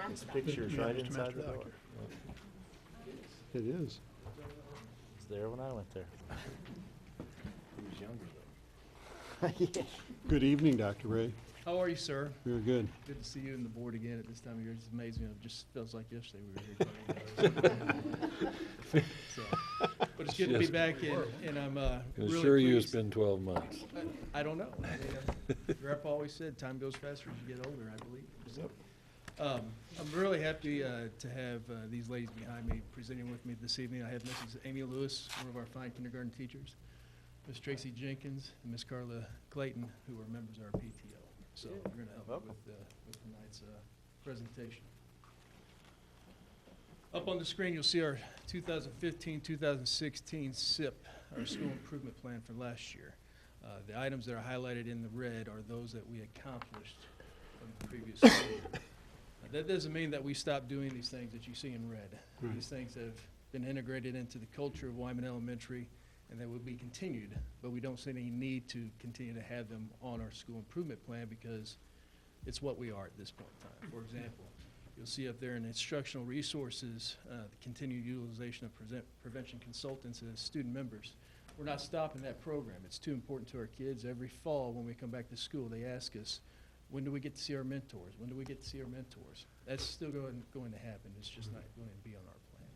This picture's Yeah, right Mr. inside the Master door. It is. It's there when I went there. He was younger though. Yeah. Good evening, Dr. Ray. How are you, sir? Very good. Good to see you and the board again at this time of year. It's amazing. It just feels like yesterday we were here talking. So, but it's good to be back, and I'm I can really assure you it's pleased. been 12 months. I don't know. I mean, Grandpa always said time goes faster as you get older, I believe. So, I'm really happy to have these ladies behind me presenting with me this evening. I have Mrs. Amy Lewis, one of our fine kindergarten teachers, Miss Tracy Jenkins, and Miss Carla Clayton, who are members of our PTO. So we're going to help you with tonight's presentation. Up on the screen, you'll see our 2015-2016 SIP, our school improvement plan for last year. The items that are highlighted in the red are those that we accomplished from the previous school year. That doesn't mean that we stopped doing these things that you see in red. Right. These things have been integrated into the culture of Wyman Elementary, and they will be continued, but we don't see any need to continue to have them on our school improvement plan because it's what we are at this point in time. For example, you'll see up there in instructional resources, the continued utilization of prevention consultants as student members. We're not stopping that program. It's too important to our kids. Every fall when we come back to school, they ask us, when do we get to see our mentors? When do we get to see our mentors? That's still going to happen. It's just not going to be on our plan.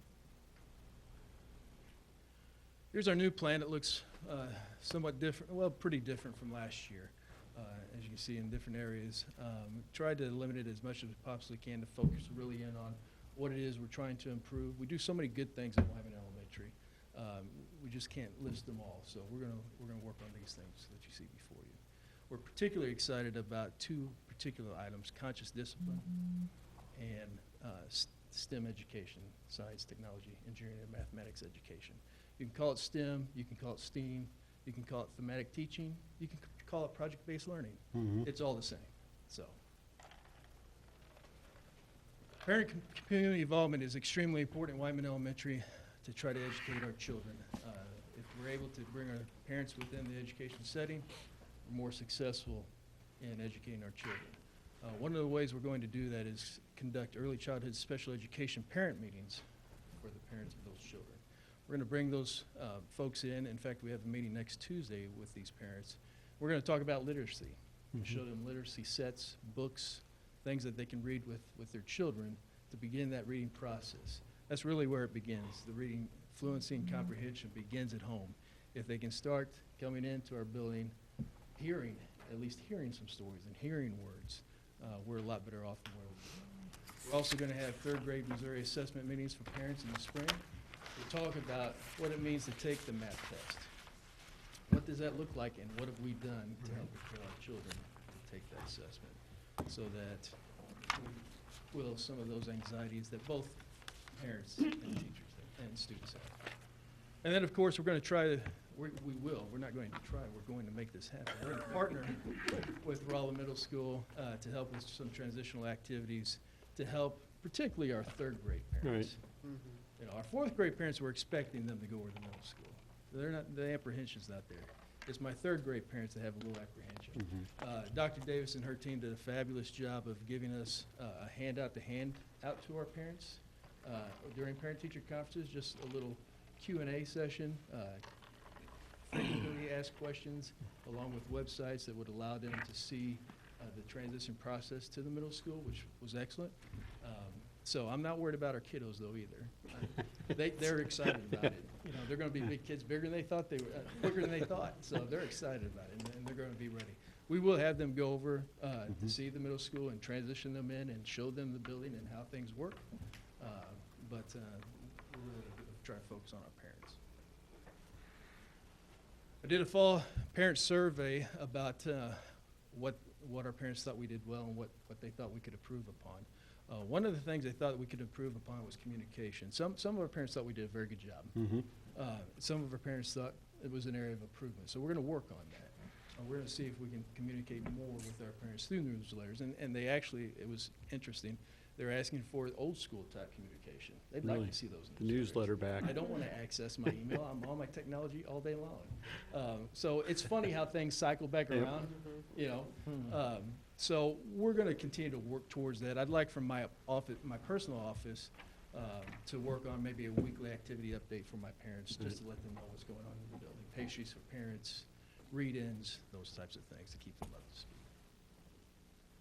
Here's our new plan. It looks somewhat different, well, pretty different from last year, as you can see in different areas. Tried to limit it as much as we possibly can to focus really in on what it is we're trying to improve. We do so many good things at Wyman Elementary. We just can't list them all. So we're gonna work on these things that you see before you. We're particularly excited about two particular items: conscious discipline and STEM education, science, technology, engineering, and mathematics education. You can call it STEM, you can call it STEAM, you can call it thematic teaching, you can call it project-based learning. Mhm. It's all the same. So, parent community involvement is extremely important at Wyman Elementary to try to educate our children. If we're able to bring our parents within the education setting, we're more successful in educating our children. One of the ways we're going to do that is conduct early childhood special education parent meetings for the parents of those children. We're going to bring those folks in. In fact, we have a meeting next Tuesday with these parents. We're going to talk about literacy. We'll show them literacy sets, books, things that they can read with their children to begin that reading process. That's really where it begins. The reading fluency and comprehension begins at home. If they can start coming into our building at least hearing some stories and hearing words, we're a lot better off than where we were. We're also going to have third grade Missouri assessment meetings for parents in the spring. We'll talk about what it means to take the math test. What does that look like, and what have we done to help prepare our children to take that assessment so that we will some of those anxieties that both parents and teachers and students have. And then, of course, we're going to try to, we're not going to try, we're going to make this happen. We're going to partner with Rolla Middle School to help with some transitional activities to help particularly our third grade parents. Right. You know, our fourth grade parents, we're expecting them to go over to middle school. They're not, the apprehension's not there. It's my third grade parents that have a little apprehension. Dr. Davis and her team did a fabulous job of giving us a handout to hand out to our parents during parent-teacher conferences, just a little Q&A session, frequently asked questions, along with websites that would allow them to see the transition process to the middle school, which was excellent. So I'm not worried about our kiddos, though, either. They're excited about it. You know, they're going to be big kids, bigger than they thought they were, quicker than they thought. So they're excited about it, and they're going to be ready. We will have them go over to see the middle school and transition them in and show them the building and how things work. But we're really trying to focus on our parents. I did a fall parent survey about what our parents thought we did well and what they thought we could improve upon. One of the things they thought we could improve upon was communication. Some of our parents thought we did a very good job. Some of our parents thought it was an area of improvement. So we're going to work on that. We're going to see if we can communicate more with our parents through newsletters. And they actually, it was interesting, they're asking for old school type communication. They'd like to see those The newsletter back. I don't want to access my email. I'm on my technology all day long. So it's funny how things cycle back around, you know. So we're going to continue to work towards that. I'd like from my office, my personal office, to work on maybe a weekly activity update for my parents, just to let them know what's going on in the building. Pastries for parents, read-ins, those types of things to keep them up to speed.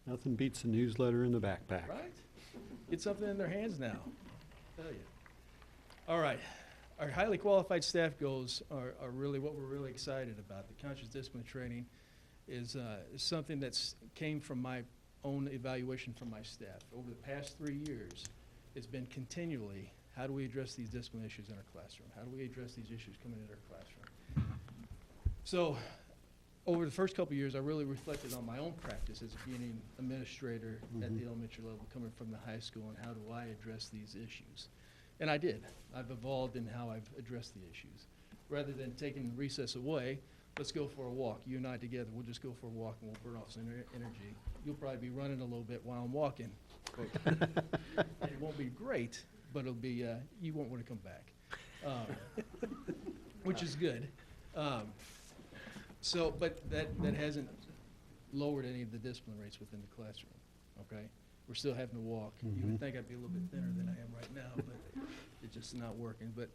Nothing beats a newsletter in the backpack. Right? Get something in their hands now. Tell you. All right. Our highly qualified staff goals are really what we're really excited about. The conscious discipline training is something that's came from my own evaluation from my staff. Over the past 3 years, it's been continually, how do we address these discipline issues in our classroom? How do we address these issues coming into our classroom? So over the first couple of years, I really reflected on my own practice as being an administrator at the elementary level, coming from the high school, and how do I address these issues? And I did. I've evolved in how I've addressed the issues. Rather than taking recess away, let's go for a walk. You and I together, we'll just go for a walk and we'll burn off some energy. You'll probably be running a little bit while I'm walking. And it won't be great, but it'll be, you won't want to come back, which is good. So, but that hasn't lowered any of the discipline rates within the classroom, okay? We're still having to walk. You would think I'd be a little bit thinner than I am right now, but it's just not working. But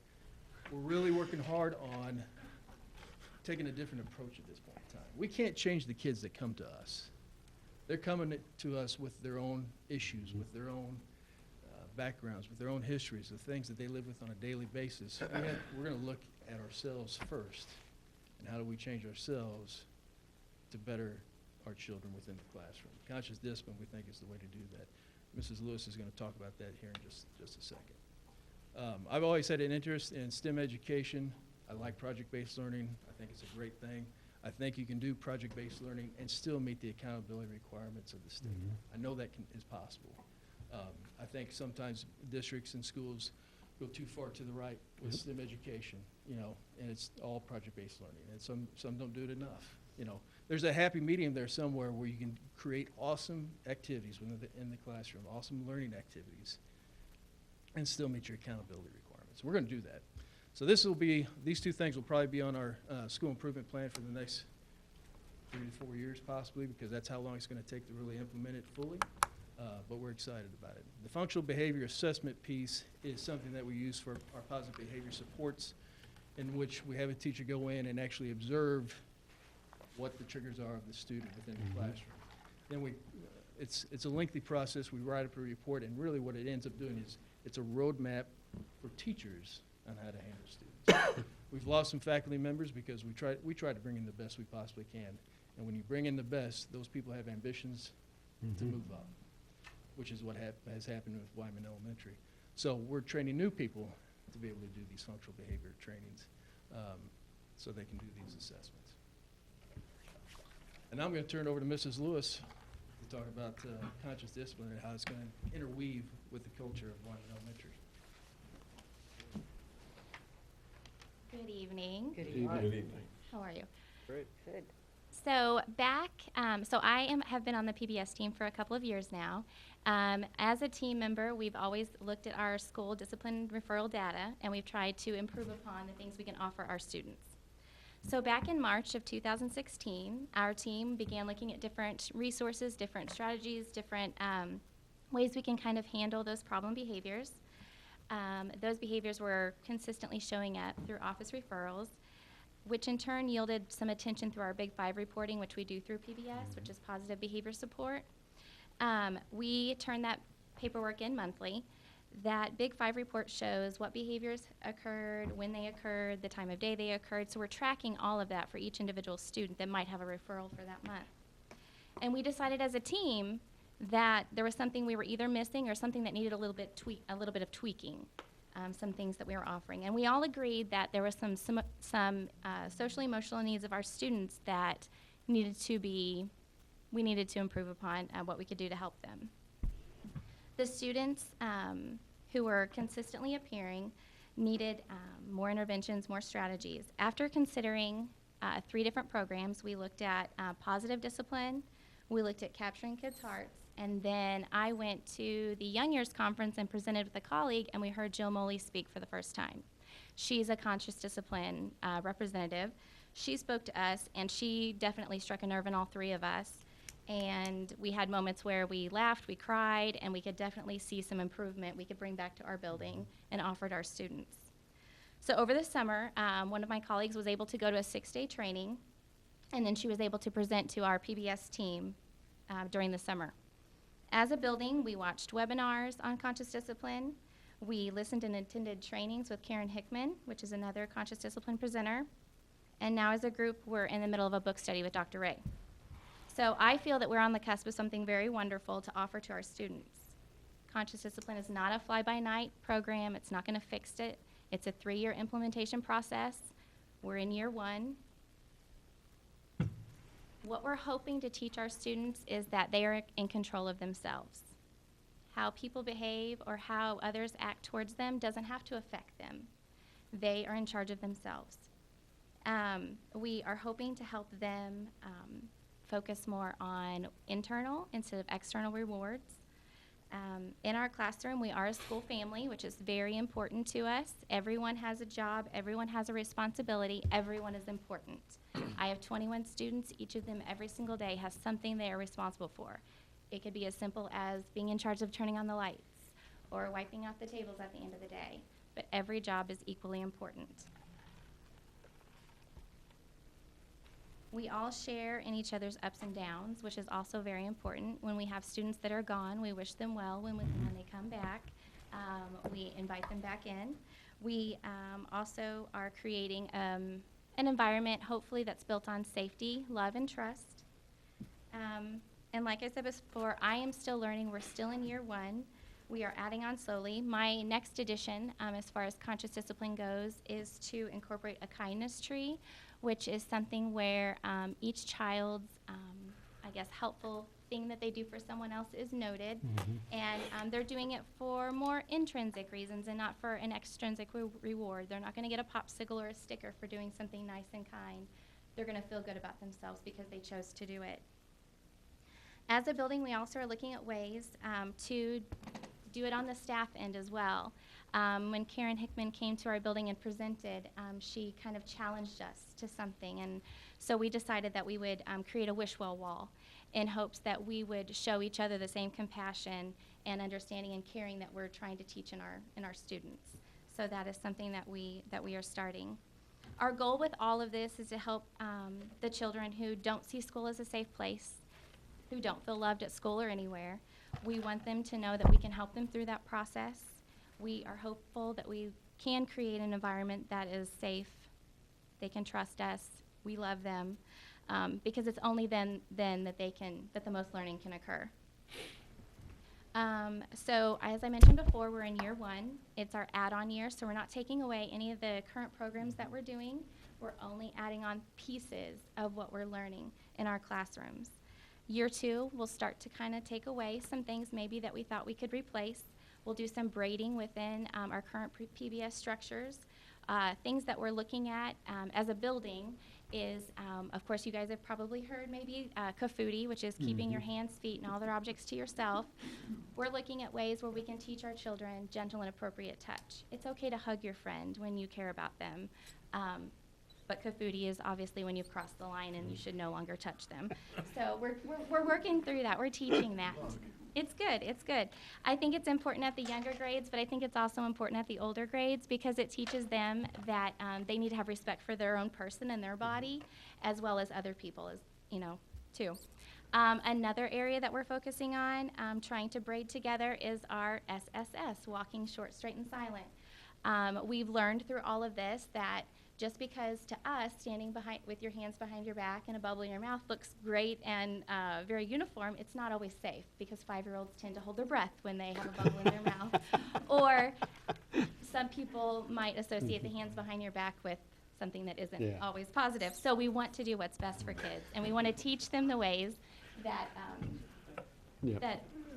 we're really working hard on taking a different approach at this point in time. We can't change the kids that come to us. They're coming to us with their own issues, with their own backgrounds, with their own histories, the things that they live with on a daily basis. We're going to look at ourselves first, and how do we change ourselves to better our children within the classroom. Conscious discipline, we think, is the way to do that. Mrs. Lewis is going to talk about that here in just a second. I've always had an interest in STEM education. I like project-based learning. I think it's a great thing. I think you can do project-based learning and still meet the accountability requirements of the state. I know that is possible. I think sometimes districts and schools go too far to the right with STEM education, you know, and it's all project-based learning, and some don't do it enough. You know, there's a happy medium there somewhere where you can create awesome activities in the classroom, awesome learning activities, and still meet your accountability requirements. We're going to do that. So these two things will probably be on our school improvement plan for the next 3 to 4 years possibly, because that's how long it's going to take to really implement it fully. But we're excited about it. The functional behavior assessment piece is something that we use for our positive behavior supports, in which we have a teacher go in and actually observe what the triggers are of the student within the classroom. Then it's a lengthy process. We write up a report, and really what it ends up doing is it's a roadmap for teachers on how to handle students. We've lost some faculty members because we try to bring in the best we possibly can. And when you bring in the best, those people have ambitions to move up, which is what has happened with Wyman Elementary. So we're training new people to be able to do these functional behavior trainings so they can do these assessments. And now I'm going to turn it over to Mrs. Lewis to talk about conscious discipline and how it's going to interweave with the culture of Wyman Elementary. Good evening. Good evening. evening. Good evening. How are you? Great. Good. So I have been on the PBS team for a couple of years now. As a team member, we've always looked at our school discipline referral data, and we've tried to improve upon the things we can offer our students. So back in March of 2016, our team began looking at different resources, different strategies, different ways we can kind of handle those problem behaviors. Those behaviors were consistently showing up through office referrals, which in turn yielded some attention through our Big Five reporting, which we do through PBS, which is positive behavior support. We turn that paperwork in monthly. That Big Five report shows what behaviors occurred, when they occurred, the time of day they occurred. So we're tracking all of that for each individual student that might have a referral for that month. And we decided as a team that there was something we were either missing or something that needed a little bit of tweaking, some things that we were offering. And we all agreed that there was some social emotional needs of our students that we needed to improve upon what we could do to help them. The students who were consistently appearing needed more interventions, more strategies. After considering 3 different programs, we looked at positive discipline, we looked at capturing kids' hearts, and then I went to the Young Years Conference and presented with a colleague, and we heard Jill Moley speak for the first time. She's a conscious discipline representative. She spoke to us, and she definitely struck a nerve in all 3 of us. And we had moments where we laughed, we cried, and we could definitely see some improvement we could bring back to our building and offer to our students. So over the summer, one of my colleagues was able to go to a 6-day training, and then she was able to present to our PBS team during the summer. As a building, we watched webinars on conscious discipline. We listened and attended trainings with Karen Hickman, which is another conscious discipline presenter. And now as a group, we're in the middle of a book study with Dr. Ray. So I feel that we're on the cusp of something very wonderful to offer to our students. Conscious discipline is not a fly-by-night program. It's not going to fix it. It's a 3-year implementation process. We're in year 1. What we're hoping to teach our students is that they are in control of themselves. How people behave or how others act towards them doesn't have to affect them. They are in charge of themselves. We are hoping to help them focus more on internal instead of external rewards. In our classroom, we are a school family, which is very important to us. Everyone has a job, everyone has a responsibility, everyone is important. I have 21 students, each of them every single day has something they are responsible for. It could be as simple as being in charge of turning on the lights or wiping out the tables at the end of the day, but every job is equally important. We all share in each other's ups and downs, which is also very important. When we have students that are gone, we wish them well. When they come back, we invite them back in. We also are creating an environment, hopefully, that's built on safety, love, and trust. And like I said before, I am still learning. We're still in year 1. We are adding on slowly. My next addition, as far as conscious discipline goes, is to incorporate a kindness tree, which is something where each child's, I guess, helpful thing that they do for someone else is noted. And they're doing it for more intrinsic reasons and not for an extrinsic reward. They're not going to get a popsicle or a sticker for doing something nice and kind. They're going to feel good about themselves because they chose to do it. As a building, we also are looking at ways to do it on the staff end as well. When Karen Hickman came to our building and presented, she kind of challenged us to something, and so we decided that we would create a wish well wall in hopes that we would show each other the same compassion and understanding and caring that we're trying to teach in our students. So that is something that we are starting. Our goal with all of this is to help the children who don't see school as a safe place, who don't feel loved at school or anywhere. We want them to know that we can help them through that process. We are hopeful that we can create an environment that is safe. They can trust us. We love them, because it's only then that the most learning can occur. So as I mentioned before, we're in year 1. It's our add-on year, so we're not taking away any of the current programs that we're doing. We're only adding on pieces of what we're learning in our classrooms. Year 2, we'll start to kind of take away some things maybe that we thought we could replace. We'll do some braiding within our current PBS structures. Things that we're looking at as a building is, of course, you guys have probably heard maybe CAFUTI, which is keeping your hands, feet, and all their objects to yourself. We're looking at ways where we can teach our children gentle and appropriate touch. It's okay to hug your friend when you care about them. But CAFUTI is obviously when you've crossed the line and you should no longer touch them. So we're working through that. We're teaching that. It's good. It's good. I think it's important at the younger grades, but I think it's also important at the older grades because it teaches them that they need to have respect for their own person and their body, as well as other people, too. Another area that we're focusing on, trying to braid together, is our SSS, walking short, straight, and silent. We've learned through all of this that just because to us standing with your hands behind your back and a bubble in your mouth looks great and very uniform, it's not always safe because 5-year-olds tend to hold their breath when they have a bubble in their mouth. Or some people might associate the hands behind your back with something that isn't always positive. So we want to do what's best for kids, and we want to teach them the ways that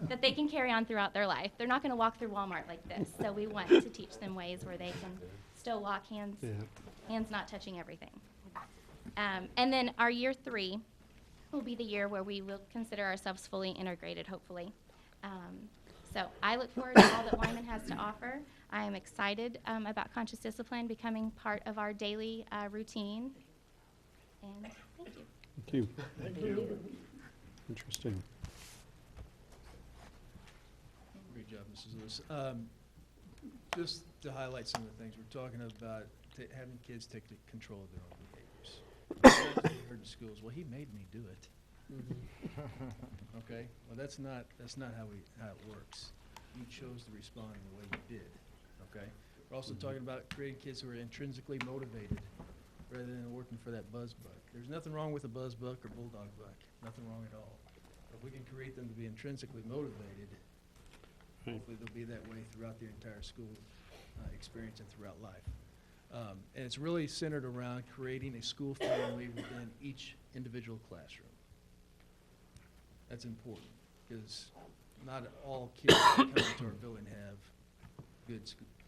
that they can carry on throughout their life. They're not going to walk through Walmart like this, so we want to teach them ways where they can still walk hands not touching everything. And then our year 3 will be the year where we will consider ourselves fully integrated, hopefully. So I look forward to all that Wyman has to offer. I am excited about conscious discipline becoming part of our daily routine. And thank you. Thank you. Thank you. Interesting. Great job, Mrs. Lewis. Just to highlight some of the things, we're talking about having kids take control of their own behaviors. Sometimes we heard in schools, well, he made me do it. Okay, well, that's not how it works. You chose to respond in the way you did, okay? We're also talking about creating kids who are intrinsically motivated rather than working for that buzz buck. There's nothing wrong with a buzz buck or bulldog buck, nothing wrong at all. But if we can create them to be intrinsically motivated, hopefully they'll be that way throughout their entire school experience and throughout life. And it's really centered around creating a school family within each individual classroom. That's important, because not all kids that come into our building have good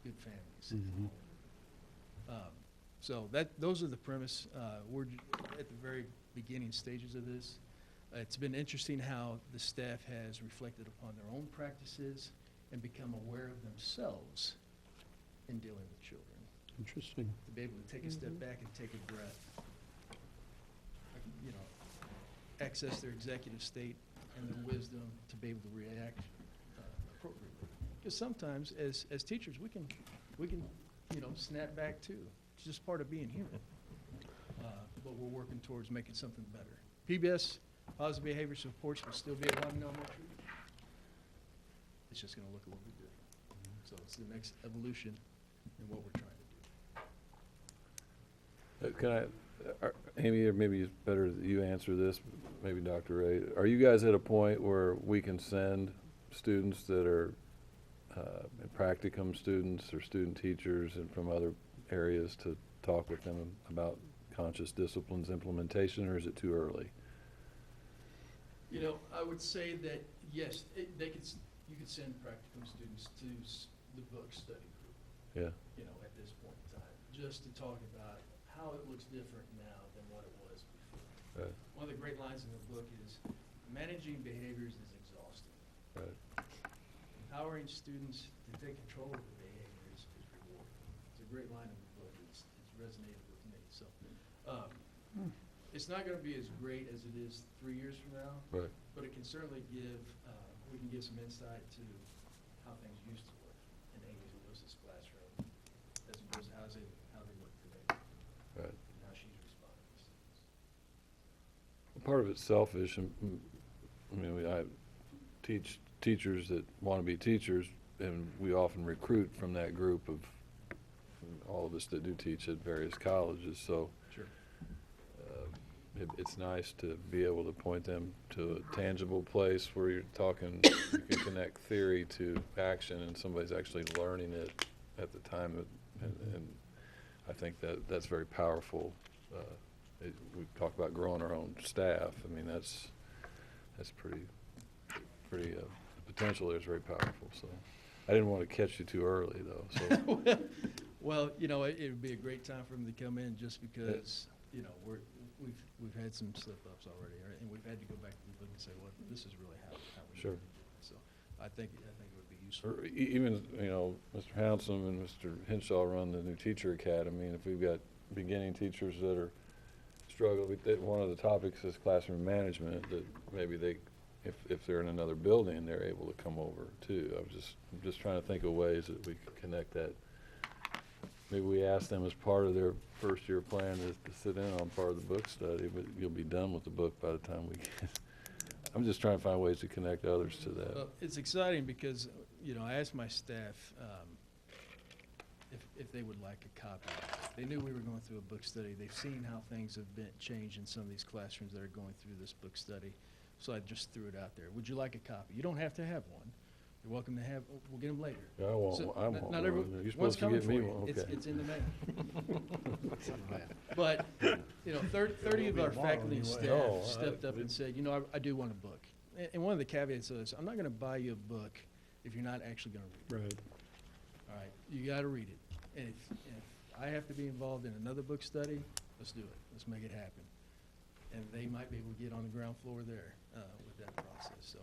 families. So those are the premise. We're at the very beginning stages of this. It's been interesting how the staff has reflected upon their own practices and become aware of themselves in dealing with children. Interesting. To be able to take a step back and take a breath, access their executive state and their wisdom to be able to react appropriately. Because sometimes, as teachers, we can snap back too. It's just part of being human. But we're working towards making something better. PBS, positive behavior supports, will still be at Wyman Elementary. It's just going to look a little bit different. So it's the next evolution in what we're trying to do. Can I, Amy, or maybe it's better that you answer this, maybe Dr. Ray. Are you guys at a point where we can send students that are practicum students or student teachers and from other areas to talk with them about conscious disciplines implementation, or is it too early? I would say that, yes, you could send practicum students to the book study group. Yeah. At this point in time, just to talk about how it looks different now than what it was before. Right. One of the great lines in the book is, managing behaviors is exhausting. Right. Empowering students to take control of the behaviors is rewarding. It's a great line in the book. It's resonated with me. So it's not going to be as great as it is 3 years from now, Right. but it can certainly we can give some insight to how things used to work in Amy Lewis's classroom as opposed to how they work today. Right. And how she's responding to students. Part of it's selfish, and I teach teachers that want to be teachers, and we often recruit from that group of all of us that do teach at various colleges. So Sure. It's nice to be able to point them to a tangible place where you're talking, you can connect theory to action, and somebody's actually learning it at the time. And I think that's very powerful. We talk about growing our own staff. That's pretty. The potential there is very powerful. So I didn't want to catch you too early, though. So. Well, it would be a great time for them to come in, just because we've had some slip-ups already, right? And we've had to go back to the book and say, well, this is really how we Sure. need to do it. So I think it would be useful. Or even, Mr. Hanson and Mr. Henshaw run the new teacher academy, and if we've got beginning teachers that are struggling, one of the topics is classroom management, that maybe if they're in another building, they're able to come over too. I'm just trying to think of ways that we could connect that. Maybe we ask them as part of their first year plan to sit in on part of the book study, but you'll be done with the book by the time we get. I'm just trying to find ways to connect others to that. Well, it's exciting because, I asked my staff if they would like a copy. They knew we were going through a book study. They've seen how things have been changed in some of these classrooms that are going through this book study. So I just threw it out there. Would you like a copy? You don't have to have one. You're welcome to have. We'll get them later. Yeah, I want So one. I want not one. everyone- You're one's supposed to coming get for me you. one. Okay. It's in the mail. But 30 of our faculty and staff No, stepped up and said, I do want a book. And one of the caveats is, I'm not going to buy you a book if you're not actually going to read it. Right. All right, you got to read it. And if I have to be involved in another book study, let's do it. Let's make it happen. And they might be able to get on the ground floor there with that process. So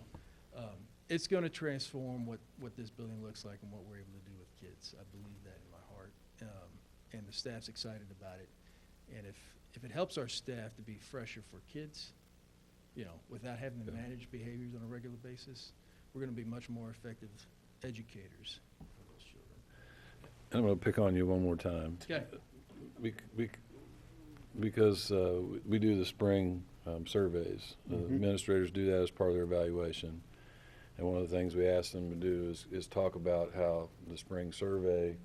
it's going to transform what this building looks like and what we're able to do with kids. I believe that in my heart. And the staff's excited about it. And if it helps our staff to be fresher for kids, without having to Yeah. manage behaviors on a regular basis, we're going to be much more effective educators for those children. I'm going to pick on you one more time. Okay. Because we do the spring surveys. The administrators do that as part of their evaluation. And one of the things we ask them to do is talk about how the spring survey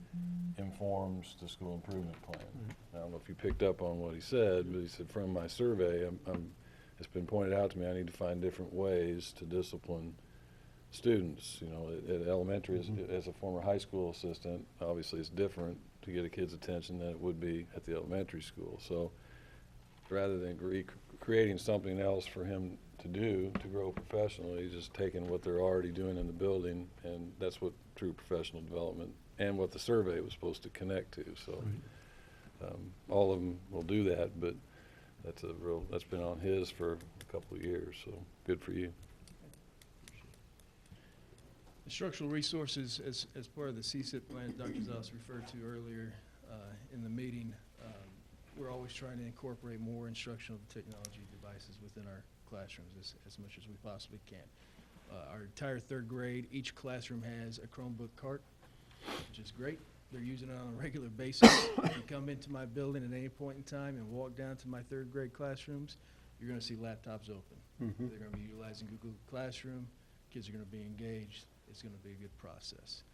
informs the school improvement plan. I don't know if you picked up on what he said, but he said, from my survey, it's been pointed out to me I need to find different ways to discipline students. At elementary, as a former high school assistant, obviously it's different to get a kid's attention than it would be at the elementary school. So rather than creating something else for him to do to grow professionally, he's just taking what they're already doing in the building, and that's what true professional development and what the survey was supposed to connect to. So all of them will do that, but that's been on his for a couple of years, so good for you. The structural resources, as part of the CSIP plan Dr. Zoss referred to earlier in the meeting, we're always trying to incorporate more instructional technology devices within our classrooms as much as we possibly can. Our entire third grade, each classroom has a Chromebook cart, which is great. They're using it on a regular basis. If you come into my building at any point in time and walk down to my third grade classrooms, you're going to see laptops open. They're going to be utilizing Google Classroom. Kids are going to be engaged. It's going to be a good process.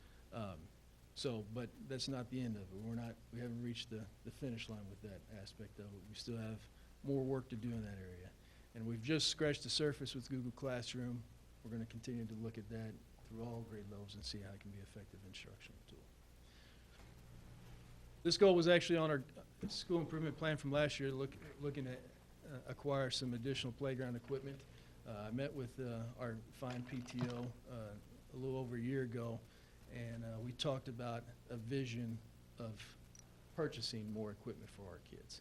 But that's not the end of it. We haven't reached the finish line with that aspect of it. We still have more work to do in that area. And we've just scratched the surface with Google Classroom. We're going to continue to look at that through all grade levels and see how it can be an effective instructional tool. This goal was actually on our school improvement plan from last year, looking to acquire some additional playground equipment. I met with our fine PTO a little over a year ago, and we talked about a vision of purchasing more equipment for our kids.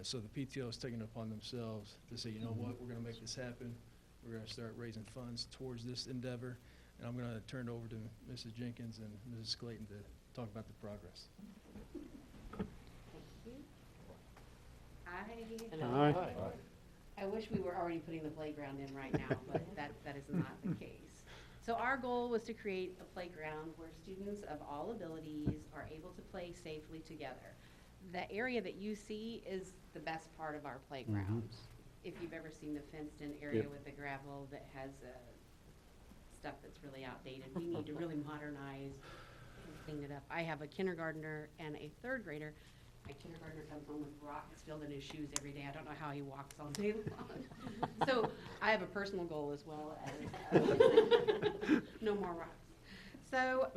So the PTO is taking it upon themselves to say, you know what, we're going to make this happen. We're going to start raising funds towards this endeavor, and I'm going to turn it over to Mrs. Jenkins and Mrs. Clayton to talk about the progress. Hi. I wish we were already putting the playground in right now, but that is not the case. So our goal was to create a playground where students of all abilities are able to play safely together. The area that you see is the best part of our playground. If you've ever seen the fenced-in area with the gravel that has stuff that's really outdated, we need to really modernize and clean it up. I have a kindergartner and a third grader. My kindergartner comes home with rocks filled in his shoes every day. I don't know how he walks all day long. So I have a personal goal as well as no more rocks. So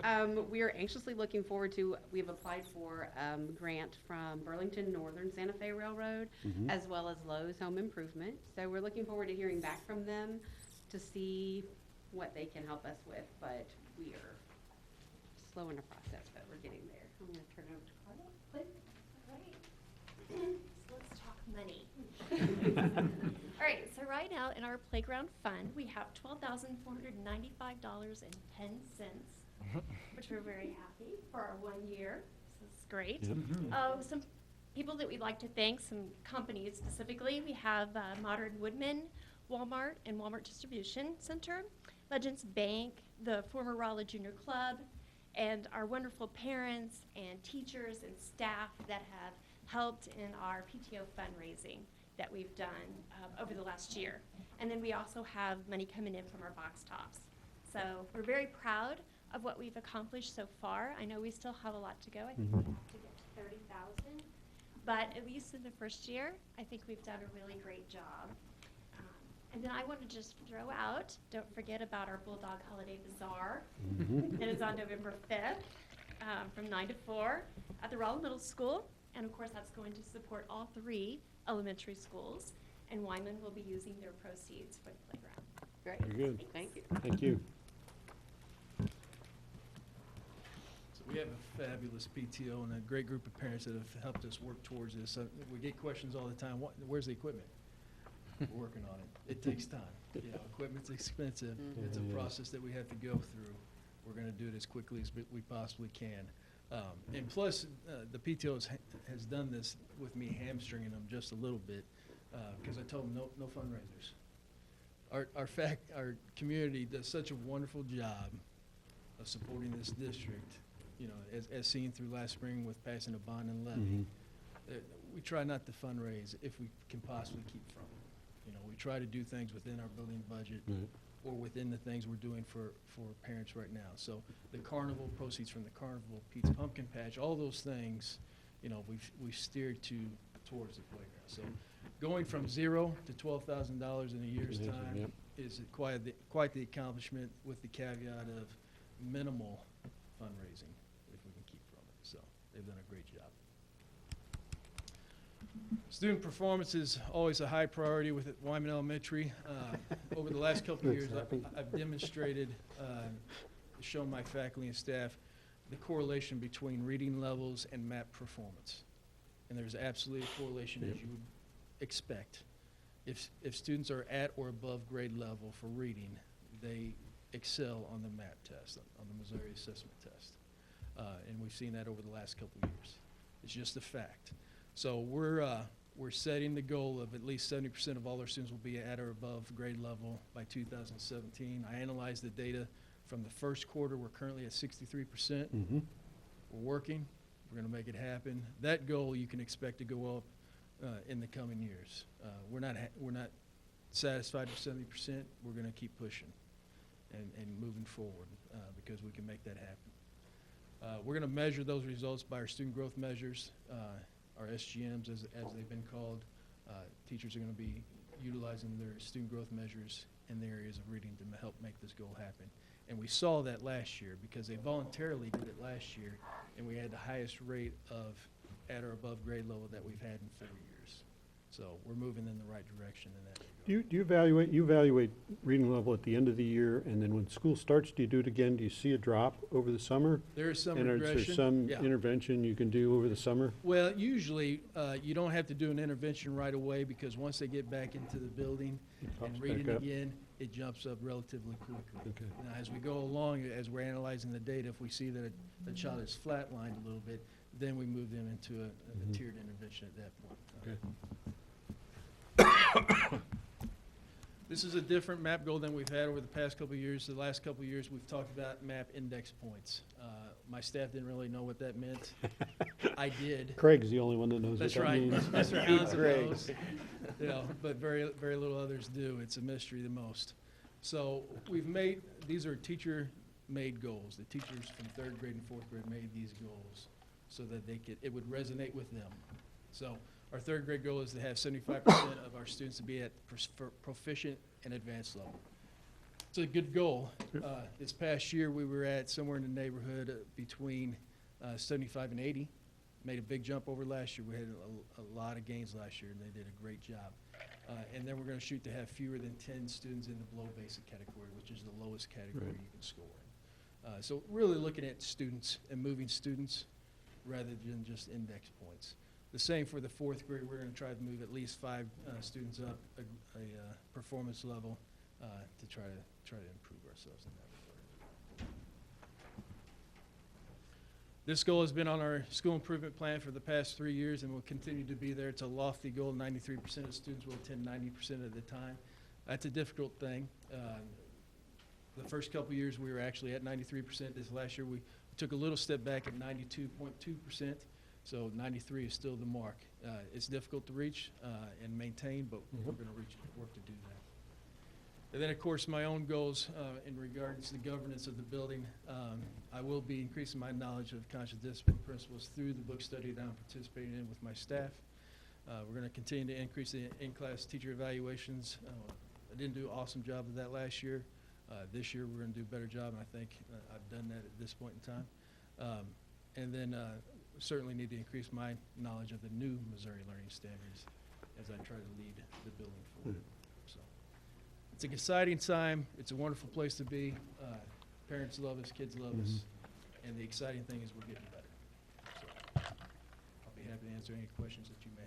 we are anxiously looking forward to, we've applied for a grant from Burlington Northern Santa Fe Railroad as well as Lowe's Home Improvement. So we're looking forward to hearing back from them to see what they can help us with, but we are slow in the process, but we're getting there. I'm going to turn it over to Carla. Click. So let's talk money. All right, so right now in our playground fund, we have $12,495.10, which we're very happy for our 1 year. This is great. Some people that we'd like to thank, some companies specifically. We have Modern Woodman, Walmart, and Walmart Distribution Center, Legends Bank, the former Rolla Junior Club, and our wonderful parents and teachers and staff that have helped in our PTO fundraising that we've done over the last year. And then we also have money coming in from our box tops. So we're very proud of what we've accomplished so far. I know we still have a lot to go. I think we have to get to 30,000. But at least in the first year, I think we've done a really great job. And then I want to just throw out, don't forget about our Bulldog Holiday Bazaar. It is on November 5th from 9 to 4 at the Rolla Middle School. And of course, that's going to support all 3 elementary schools. And Wyman will be using their proceeds for the playground. Great. Very good. Thank you. Thank you. So we have a fabulous PTO and a great group of parents that have helped us work towards this. We get questions all the time, where's the equipment? We're working on it. It takes time. Equipment's expensive. It's a process that we have to go through. We're going to do it as quickly as we possibly can. And plus, the PTO has done this with me hamstringing them just a little bit because I told them no fundraisers. our community does such a wonderful job of supporting this district, you know, as seen through last spring with passing a bond and levy. We try not to fundraise if we can possibly keep from it. You know, we try to do things within our building budget or within the things we're doing for parents right now. So the carnival, proceeds from the carnival, Pete's Pumpkin Patch, all those things, you know, we've steered towards the playground. So going from $0 to $12,000 in a year's time is quite the accomplishment, with the caveat of minimal fundraising if we can keep from it. So they've done a great job. Student performance is always a high priority with Wyman Elementary. Over the last couple of years, I've demonstrated, shown my faculty and staff the correlation between reading levels and MAP performance. And there's absolutely a correlation, as you would expect. If students are at or above grade level for reading, they excel on the MAP test, on the Missouri Assessment Test. And we've seen that over the last couple of years. It's just a fact. So we're setting the goal of at least 70% of all our students will be at or above grade level by 2017. I analyzed the data from the first quarter. We're currently at 63%. We're working. We're going to make it happen. That goal you can expect to go up in the coming years. We're not satisfied with 70%. We're going to keep pushing and moving forward because we can make that happen. We're going to measure those results by our student growth measures. Our SGMs, as they've been called. Teachers are going to be utilizing their student growth measures in the areas of reading to help make this goal happen. And we saw that last year because they voluntarily did it last year, and we had the highest rate of at or above grade level that we've had in 4 years. So we're moving in the right direction in that regard. Do you evaluate reading level at the end of the year, and then when school starts, do you do it again? Do you see a drop over the summer? There is some And regression. is there some Yeah. intervention you can do over the summer? Well, usually, you don't have to do an intervention right away because once they get back into the building pops and back reading up. again, it jumps up relatively quickly. Okay. Now, as we go along, as we're analyzing the data, if we see that a child is flatlined a little bit, then we move them into a tiered intervention at that point. Okay. This is a different MAP goal than we've had over the past couple of years. The last couple of years, we've talked about MAP index points. My staff didn't really know what that meant. I did. Craig's the only one that knows what That's that right. means. Mr. Housen knows. You know, but very, very little others do. It's a mystery the most. So these are teacher-made goals. The teachers from 3rd grade and 4th grade made these goals so that it would resonate with them. So our 3rd grade goal is to have 75% of our students to be at proficient and advanced level. It's a good goal. This past year, we were at somewhere in the neighborhood between 75 and 80. Made a big jump over last year. We had a lot of gains last year, and they did a great job. And then we're going to shoot to have fewer than 10 students in the below basic category, which is the lowest category you can score in. So really looking at students and moving students rather than just index points. The same for the 4th grade. We're going to try to move at least 5 students up a performance level to try to improve ourselves in that regard. This goal has been on our school improvement plan for the past 3 years and will continue to be there. It's a lofty goal. 93% of students will attend 90% of the time. That's a difficult thing. The first couple of years we were actually at 93%. This last year we took a little step back at 92.2%. So 93 is still the mark. It's difficult to reach and maintain, but we're going to work to do that. And then, of course, my own goals in regards to the governance of the building. I will be increasing my knowledge of conscious discipline principles through the book study that I'm participating in with my staff. We're going to continue to increase the in-class teacher evaluations. I didn't do an awesome job of that last year. This year, we're going to do a better job, and I think I've done that at this point in time. And then certainly need to increase my knowledge of the new Missouri learning standards as I try to lead the building forward. So it's an exciting time. It's a wonderful place to be. Parents love us, kids love us, and the exciting thing is we're getting better. So I'll be happy to answer any questions that you may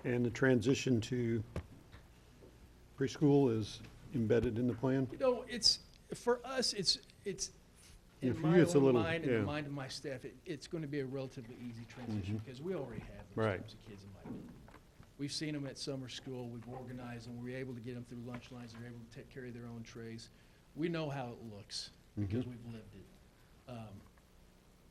have. And the transition to preschool is embedded in the plan? You know, it's for us. It's Yeah, in for my you, it's a own little- mind and yeah. the mind of my staff. It's going to be a relatively easy transition because we already have those Right. types of kids in my building. We've seen them at summer school. We've organized them. We're able to get them through lunch lines. They're able to carry their own trays. We know how it looks because we've lived it.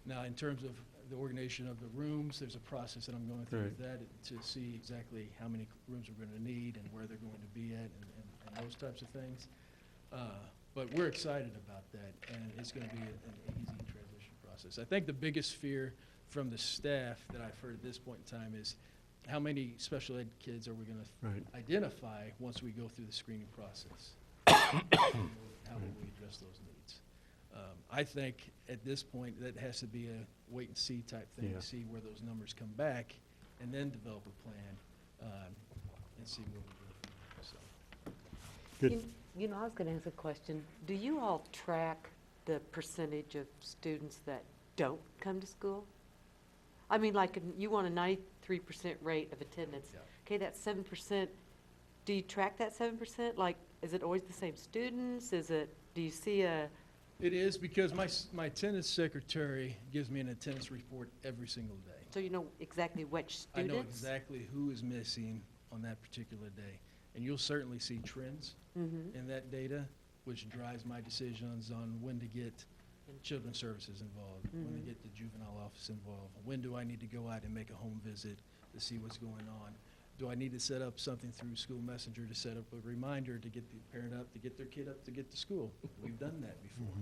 Now, in terms of the organization of the rooms, there's a process that I'm going through with that to see exactly how many rooms we're going to need and where they're going to be at and those types of things. But we're excited about that, and it's going to be an easy transition process. I think the biggest fear from the staff that I've heard at this point in time is how many special ed kids are we going to identify once we go through the screening process? How will we address those needs? I think at this point that has to be a wait and see type thing to see where those numbers come back, and then develop a plan and see where we go from there. So. Good. You know, I was going to ask a question. Do you all track the percentage of students that don't come to school? I mean, like, you want a 93% rate of attendance. Yeah. Okay, that's 7%. Do you track that 7%? Like, is it always the same students? Do you see a... It is, because my attendance secretary gives me an attendance report every single day. So you know exactly which I students? know exactly who is missing on that particular day. And you'll certainly see trends in that data, which drives my decisions on when to get children's services involved, when to get the juvenile office involved. When do I need to go out and make a home visit to see what's going on? Do I need to set up something through School Messenger to set up a reminder to get the parent up, to get their kid up to get to school? We've done that before.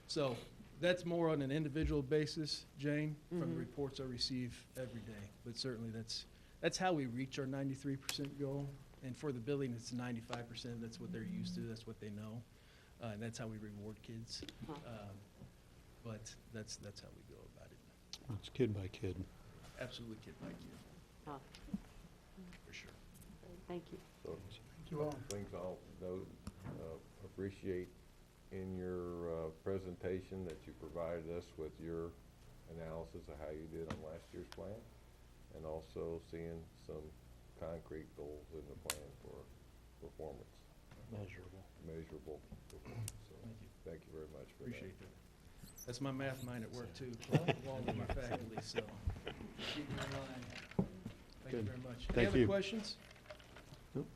So that's more on an individual basis, Jane, from the reports I receive every day. But certainly that's how we reach our 93% goal. And for the building, it's 95%. That's what they're used to. That's what they know. And that's how we reward kids. But that's how we go about it. It's kid by kid. Absolutely kid by kid, Huh. for sure. Thank you. So, things I'll note, appreciate in your presentation that you provided us with your analysis of how you did on last year's plan, and also seeing some concrete goals in the plan for performance. Measurable performance. So Thank you. thank you very much for Appreciate that. That's my math mind at work too, along with my faculty, so keep me in line. Thank you Good. very much. Thank Any other you. questions? Nope.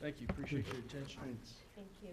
Thank you, appreciate your attention. Thank you.